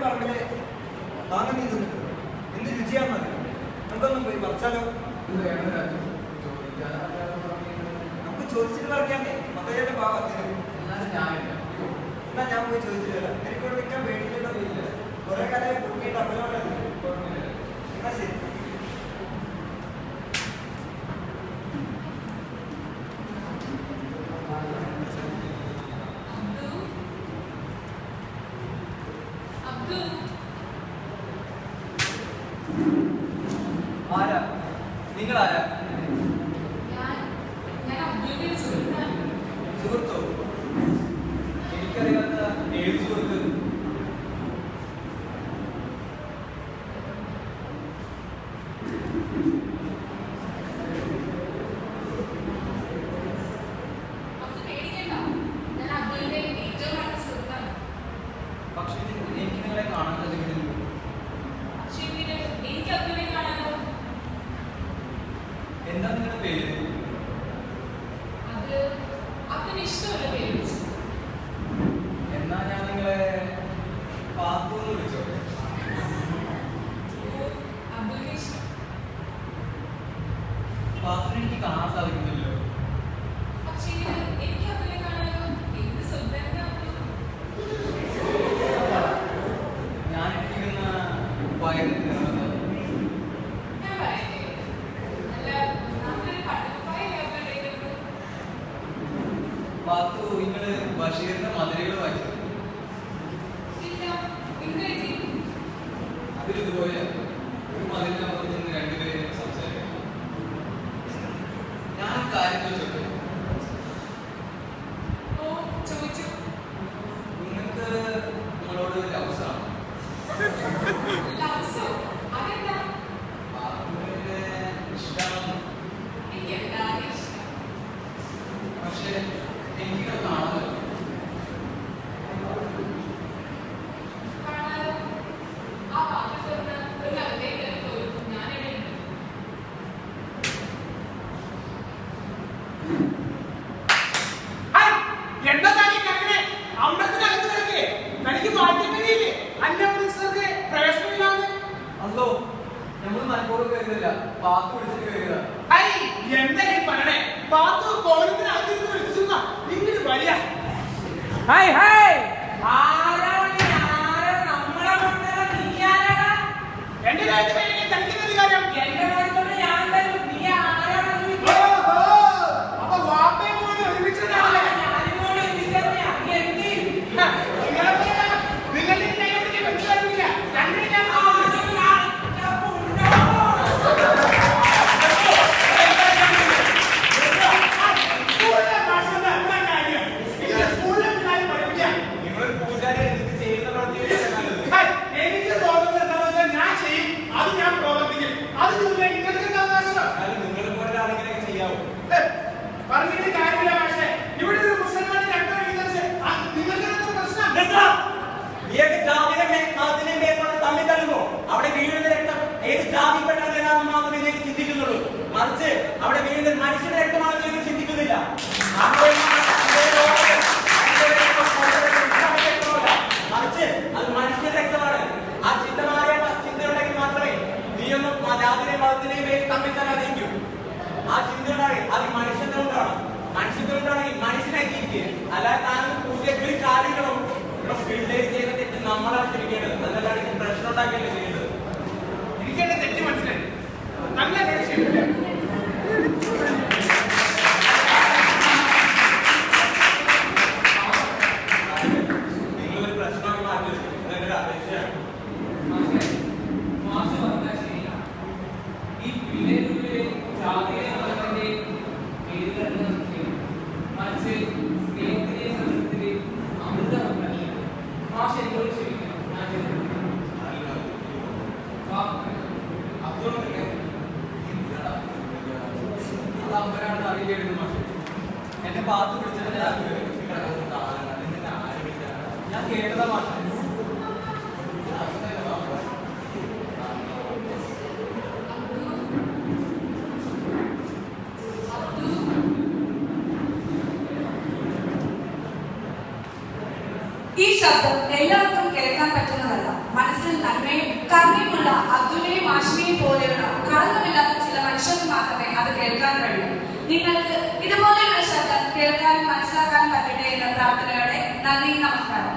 പറമ്പില് മാങ്ങ നീക്കുന്നുണ്ട്. എന്ത് രുചിയാണെന്നറിയോ? നമുക്കൊന്നും പോയി പറിച്ചാലോ? നമുക്ക് ചോദിച്ചിട്ട് പറിക്കാന്നേ. മതയുടെ ഭാഗത്തിന് എന്നാ ഞാൻ പോയി ചോദിച്ചിട്ട് വരാം. എനിക്കിവിടെ നിൽക്കാൻ പേടിയില്ല. കുറെ കാലം കുട്ടിയുടെ അപ്പനോടെ എന്നാ ശരി. ആരാ നിങ്ങളാരാ? സുഹൃത്തോ? എനിക്കറിയാത്ത ഏത് സുഹൃത്ത്? പക്ഷെ എനിക്ക് നിങ്ങളെ കാണാൻ കഴിയുന്നില്ല. എന്താ നിങ്ങളുടെ പേര്? എന്നാ ഞാൻ നിങ്ങളെ പാത്തു എന്ന് വിളിച്ചോട്ടെ. പാത്തുവിനെ എനിക്ക് കാണാൻ സാധിക്കുന്നില്ലോ. ഞാൻ ഇരിക്കുന്ന വയറിന് പാത്തു, നിങ്ങള് ബഷീറിന്റെ മധുരകൾ വായിച്ചു? അതിലിതുപോലെ ഒരു മതിലിനപ്പുറത്ത് നിന്ന് രണ്ടുപേരെ സംസാരിക്കാം. ഞാൻ കാര്യം ചോദിച്ചോട്ടെ? നിങ്ങൾക്ക് നിങ്ങളോട് ലവ്സാണോ? പാത്തുവിന്റെ ഇഷ്ടമാണ്. പക്ഷെ എനിക്കിത് കാണാമല്ലോ. അല്ലോ, നമ്മൾ മനപ്പോഴും കരുതില്ല. പാത്തു വിളിച്ചിട്ട് കരുതാ. അവിടെ വീഴുന്ന രക്തം ഏത് ജാതിപ്പെട്ടവരാണെന്ന് മാത്രമേ ഇതിലേക്ക് ചിന്തിക്കുന്നുള്ളൂ. മറിച്ച് അവിടെ വീഴുന്ന മനുഷ്യന്റെ രക്തമാണെന്ന് ഇതിലേക്ക് ചിന്തിക്കുന്നില്ല. മറിച്ച് അത് മനുഷ്യന്റെ രക്തമാണ്. ആ ചിന്തയുണ്ടെങ്കിൽ മാത്രമേ നീയൊന്നും ജാതിയുടെയും മതത്തിന്റെയും പേര് തമ്മിൽ തന്നെ അറിയിക്കൂ. ആ ചിന്തയുണ്ടായി അത് മനുഷ്യന്റെ കൊണ്ടാണ്. മനുഷ്യന്റെ കൊണ്ടാണെങ്കിൽ മനുഷ്യനായി ജീവിക്കുക. അല്ലാതെ താനും പൂജയ്ക്ക് കാര്യങ്ങളും പിള്ളേര് ചെയ്യുന്ന തെറ്റ് നമ്മളാണ് ക്ഷമിക്കേണ്ടത്. അതല്ലാതെ പ്രശ്നം ഉണ്ടാക്കിയല്ലേ ചെയ്യേണ്ടത്. എനിക്കെന്നെ തെറ്റ് മനസ്സിലായി. നല്ല നിങ്ങളൊരു പ്രശ്നമാക്കി മാറ്റരുത്. അതെന്റെ ഒരു അപേക്ഷയാണ്. ഈ പിള്ളേരുടെ ജാതിയെ മതത്തിന്റെ പേരുകൾ മറിച്ച് സ്നേഹത്തിലെ സംഘത്തിലെ അമൃത മാഷ എന്നോട് ക്ഷമിക്കണം. അമ്പരാണെന്ന് അറിയില്ലായിരുന്നു മാഷെ. എന്നെ പാത്തു വിളിച്ചിട്ട് ഞാൻ കേട്ടതാ മാഷെ. ഈ ശബ്ദം എല്ലാവർക്കും കേൾക്കാൻ പറ്റുന്നതല്ല. കർമ്മ്യമുള്ള അബ്ദുള്ളയും ആശ്മിയും പോലെയുള്ള കളങ്കമില്ലാത്ത ചില മനുഷ്യർക്ക് മാത്രമേ അത് കേൾക്കാൻ കഴിയൂ. നിങ്ങൾക്ക് ഇതുപോലെയുള്ള ശബ്ദം കേൾക്കാനും മനസ്സിലാക്കാനും പറ്റട്ടെ എന്ന പ്രാർത്ഥനയോടെ നന്ദി, നമസ്കാരം.